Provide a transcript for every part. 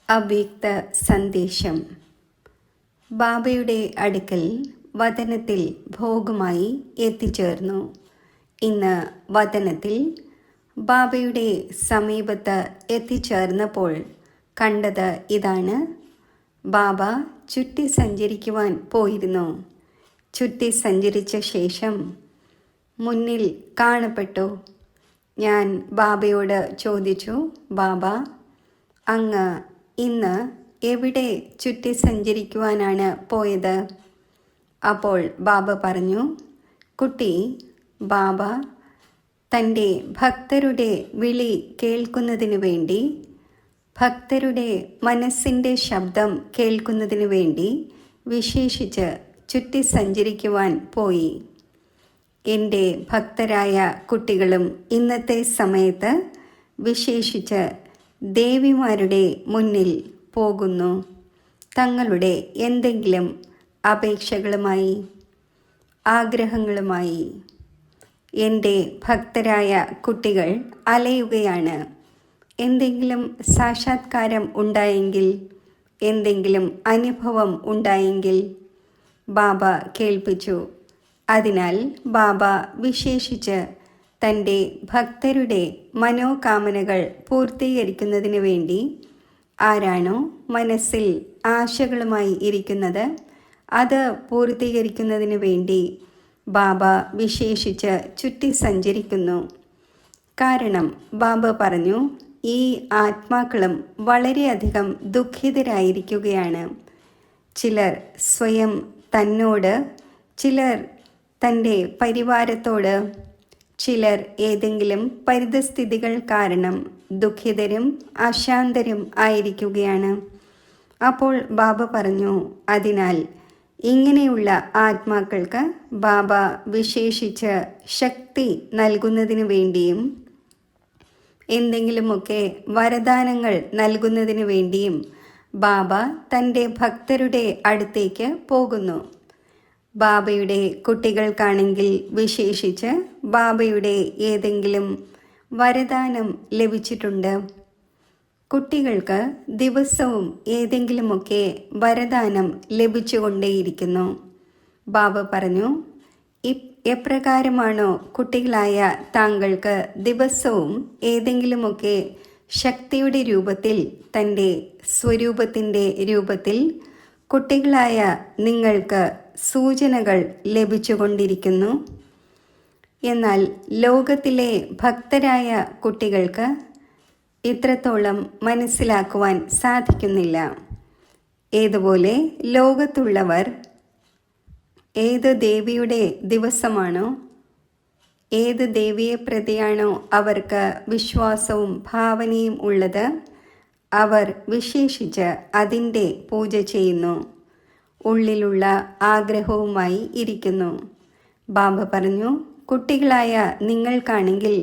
അവ്യക്ത സന്ദേശം. ബാബയുടെ അടുക്കൽ വതനത്തിൽ ഭോഗമായി എത്തിച്ചേർന്നു. ഇന്ന് വതനത്തിൽ ബാബയുടെ സമീപത്ത് എത്തിച്ചേർന്നപ്പോൾ കണ്ടത് ഇതാണ്. ബാബ ചുറ്റി സഞ്ചരിക്കുവാൻ പോയിരുന്നു. ചുറ്റി സഞ്ചരിച്ച ശേഷം മുന്നിൽ കാണപ്പെട്ടു. ഞാൻ ബാബയോട് ചോദിച്ചു, ബാബ, അങ്ങ് ഇന്ന് എവിടെ ചുറ്റി സഞ്ചരിക്കുവാനാണ് പോയത്? അപ്പോൾ ബാബ പറഞ്ഞു, കുട്ടി, ബാബ തൻ്റെ ഭക്തരുടെ വിളി കേൾക്കുന്നതിനു വേണ്ടി, ഭക്തരുടെ മനസ്സിൻ്റെ ശബ്ദം കേൾക്കുന്നതിനു വേണ്ടി വിശേഷിച്ച് ചുറ്റി സഞ്ചരിക്കുവാൻ പോയി. എൻ്റെ ഭക്തരായ കുട്ടികളും ഇന്നത്തെ സമയത്ത് വിശേഷിച്ച് ദേവിമാരുടെ മുന്നിൽ പോകുന്നു. തങ്ങളുടെ എന്തെങ്കിലും അപേക്ഷകളുമായി, ആഗ്രഹങ്ങളുമായി എൻ്റെ ഭക്തരായ കുട്ടികൾ അലയുകയാണ്. എന്തെങ്കിലും സാക്ഷാത്കാരം ഉണ്ടായെങ്കിൽ, എന്തെങ്കിലും അനുഭവം ഉണ്ടായെങ്കിൽ ബാബ കേൾപ്പിച്ചു. അതിനാൽ ബാബ വിശേഷിച്ച് തൻ്റെ ഭക്തരുടെ മനോകാമനകൾ പൂർത്തീകരിക്കുന്നതിന് വേണ്ടി ആരാണോ മനസ്സിൽ ആശകളുമായി ഇരിക്കുന്നത് അത് പൂർത്തീകരിക്കുന്നതിന് വേണ്ടി ബാബ വിശേഷിച്ച് ചുറ്റി സഞ്ചരിക്കുന്നു. കാരണം ബാബ പറഞ്ഞു, ഈ ആത്മാക്കളും വളരെയധികം ദുഃഖിതരായിരിക്കുകയാണ്. ചിലർ സ്വയം തന്നോട്, ചിലർ തൻ്റെ പരിവാരത്തോട്, ചിലർ ഏതെങ്കിലും പരിതസ്ഥിതികൾ കാരണം ദുഃഖിതരും അശാന്തരും ആയിരിക്കുകയാണ്. അപ്പോൾ ബാബ പറഞ്ഞു, അതിനാൽ ഇങ്ങനെയുള്ള ആത്മാക്കൾക്ക് ബാബ വിശേഷിച്ച് ശക്തി നൽകുന്നതിന് വേണ്ടിയും എന്തെങ്കിലുമൊക്കെ വരദാനങ്ങൾ നൽകുന്നതിന് വേണ്ടിയും ബാബ തൻ്റെ ഭക്തരുടെ അടുത്തേക്ക് പോകുന്നു. ബാബയുടെ കുട്ടികൾക്കാണെങ്കിൽ വിശേഷിച്ച് ബാബയുടെ ഏതെങ്കിലും വരദാനം ലഭിച്ചിട്ടുണ്ട്. കുട്ടികൾക്ക് ദിവസവും ഏതെങ്കിലുമൊക്കെ വരദാനം ലഭിച്ചുകൊണ്ടേയിരിക്കുന്നു. ബാബ പറഞ്ഞു, എപ്രകാരമാണോ കുട്ടികളായ താങ്കൾക്ക് ദിവസവും ഏതെങ്കിലുമൊക്കെ ശക്തിയുടെ രൂപത്തിൽ, തൻ്റെ സ്വരൂപത്തിൻ്റെ രൂപത്തിൽ കുട്ടികളായ നിങ്ങൾക്ക് സൂചനകൾ ലഭിച്ചുകൊണ്ടിരിക്കുന്നു, എന്നാൽ ലോകത്തിലെ ഭക്തരായ കുട്ടികൾക്ക് ഇത്രത്തോളം മനസ്സിലാക്കുവാൻ സാധിക്കുന്നില്ല. ഏതുപോലെ ലോകത്തുള്ളവർ ഏത് ദേവിയുടെ ദിവസമാണോ, ഏത് ദേവിയെ പ്രതിയാണോ അവർക്ക് വിശ്വാസവും ഭാവനയും ഉള്ളത്, അവർ വിശേഷിച്ച് അതിൻ്റെ പൂജ ചെയ്യുന്നു, ഉള്ളിലുള്ള ആഗ്രഹവുമായി ഇരിക്കുന്നു. ബാബ പറഞ്ഞു, കുട്ടികളായ നിങ്ങൾക്കാണെങ്കിൽ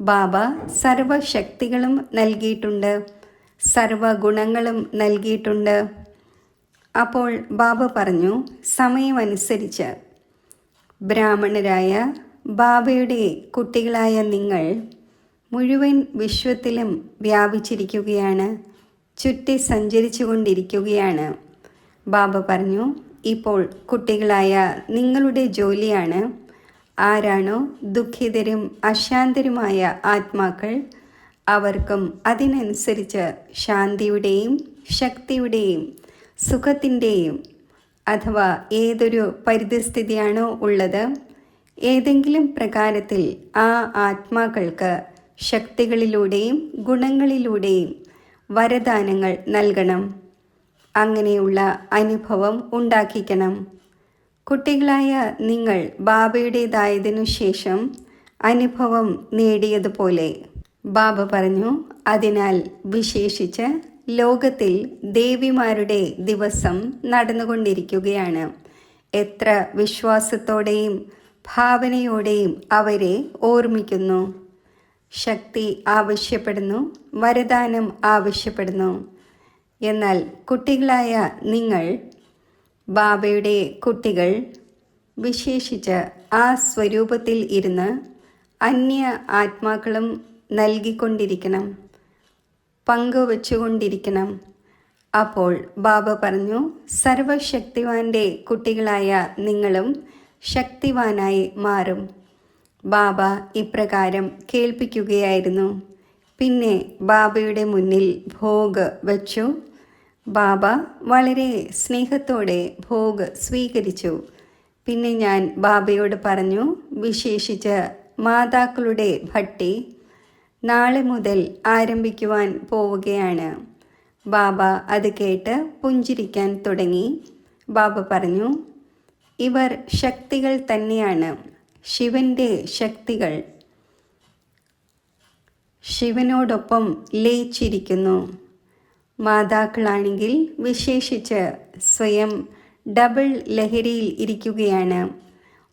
ബാബ സർവശക്തികളും നൽകിയിട്ടുണ്ട്, സർവഗുണങ്ങളും നൽകിയിട്ടുണ്ട്. അപ്പോൾ ബാബ പറഞ്ഞു, സമയമനുസരിച്ച് ബ്രാഹ്മണരായ ബാബയുടെ കുട്ടികളായ നിങ്ങൾ മുഴുവൻ വിശ്വത്തിലും വ്യാപിച്ചിരിക്കുകയാണ്, ചുറ്റി സഞ്ചരിച്ചു കൊണ്ടിരിക്കുകയാണ്. ബാബ പറഞ്ഞു, ഇപ്പോൾ കുട്ടികളായ നിങ്ങളുടെ ജോലിയാണ്, ആരാണോ ദുഃഖിതരും അശാന്തരുമായ ആത്മാക്കൾ അവർക്കും അതിനനുസരിച്ച് ശാന്തിയുടെയും ശക്തിയുടെയും സുഖത്തിൻ്റെയും, അഥവാ ഏതൊരു പരിതസ്ഥിതിയാണോ ഉള്ളത്, ഏതെങ്കിലും പ്രകാരത്തിൽ ആ ആത്മാക്കൾക്ക് ശക്തികളിലൂടെയും ഗുണങ്ങളിലൂടെയും വരദാനങ്ങൾ നൽകണം. അങ്ങനെയുള്ള അനുഭവം ഉണ്ടാക്കിക്കണം. കുട്ടികളായ നിങ്ങൾ ബാബയുടേതായതിനു ശേഷം അനുഭവം നേടിയതുപോലെ ബാബ പറഞ്ഞു, അതിനാൽ വിശേഷിച്ച് ലോകത്തിൽ ദേവിമാരുടെ ദിവസം നടന്നുകൊണ്ടിരിക്കുകയാണ്. എത്ര വിശ്വാസത്തോടെയും ഭാവനയോടെയും അവരെ ഓർമ്മിക്കുന്നു. ശക്തി ആവശ്യപ്പെടുന്നു, വരദാനം ആവശ്യപ്പെടുന്നു. എന്നാൽ കുട്ടികളായ നിങ്ങൾ, ബാബയുടെ കുട്ടികൾ, വിശേഷിച്ച് ആ സ്വരൂപത്തിൽ ഇരുന്ന് അന്യ ആത്മാക്കളും നൽകിക്കൊണ്ടിരിക്കണം, പങ്കുവച്ചുകൊണ്ടിരിക്കണം. അപ്പോൾ ബാബ പറഞ്ഞു, സർവശക്തിവാന്റെ കുട്ടികളായ നിങ്ങളും ശക്തിവാനായി മാറും. ബാബ ഇപ്രകാരം കേൾപ്പിക്കുകയായിരുന്നു. പിന്നെ ബാബയുടെ മുന്നിൽ ഭോഗ് വച്ചു. ബാബ വളരെ സ്നേഹത്തോടെ ഭോഗ് സ്വീകരിച്ചു. പിന്നെ ഞാൻ ബാബയോട് പറഞ്ഞു, വിശേഷിച്ച് മാതാക്കളുടെ ഭട്ടി നാളെ മുതൽ ആരംഭിക്കുവാൻ പോവുകയാണ്. ബാബ അത് കേട്ട് പുഞ്ചിരിക്കാൻ തുടങ്ങി. ബാബ പറഞ്ഞു, ഇവർ ശക്തികൾ തന്നെയാണ്, ശിവന്റെ ശക്തികൾ. ശിവനോടൊപ്പം ലയിച്ചിരിക്കുന്നു. മാതാക്കളാണെങ്കിൽ വിശേഷിച്ച് സ്വയം ഡബിൾ ലഹരിയിൽ ഇരിക്കുകയാണ്.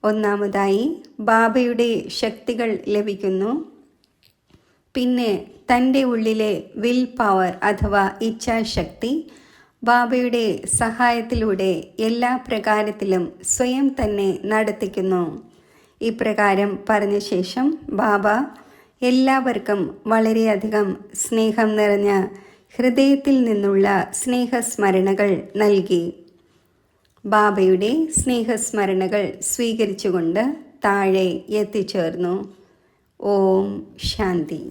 ഒന്നാമതായി ബാബയുടെ ശക്തികൾ ലഭിക്കുന്നു. പിന്നെ തൻ്റെ ഉള്ളിലെ വിൽ പവർ അഥവാ ഇച്ഛാശക്തി ബാബയുടെ സഹായത്തിലൂടെ എല്ലാ പ്രകാരത്തിലും സ്വയം തന്നെ നടത്തിക്കുന്നു. ഇപ്രകാരം പറഞ്ഞ ശേഷം ബാബ എല്ലാവർക്കും വളരെയധികം സ്നേഹം നിറഞ്ഞ ഹൃദയത്തിൽ നിന്നുള്ള സ്നേഹസ്മരണകൾ നൽകി. ബാബയുടെ സ്നേഹസ്മരണകൾ സ്വീകരിച്ചുകൊണ്ട് താഴെ എത്തിച്ചേർന്നു. ഓം ശാന്തി.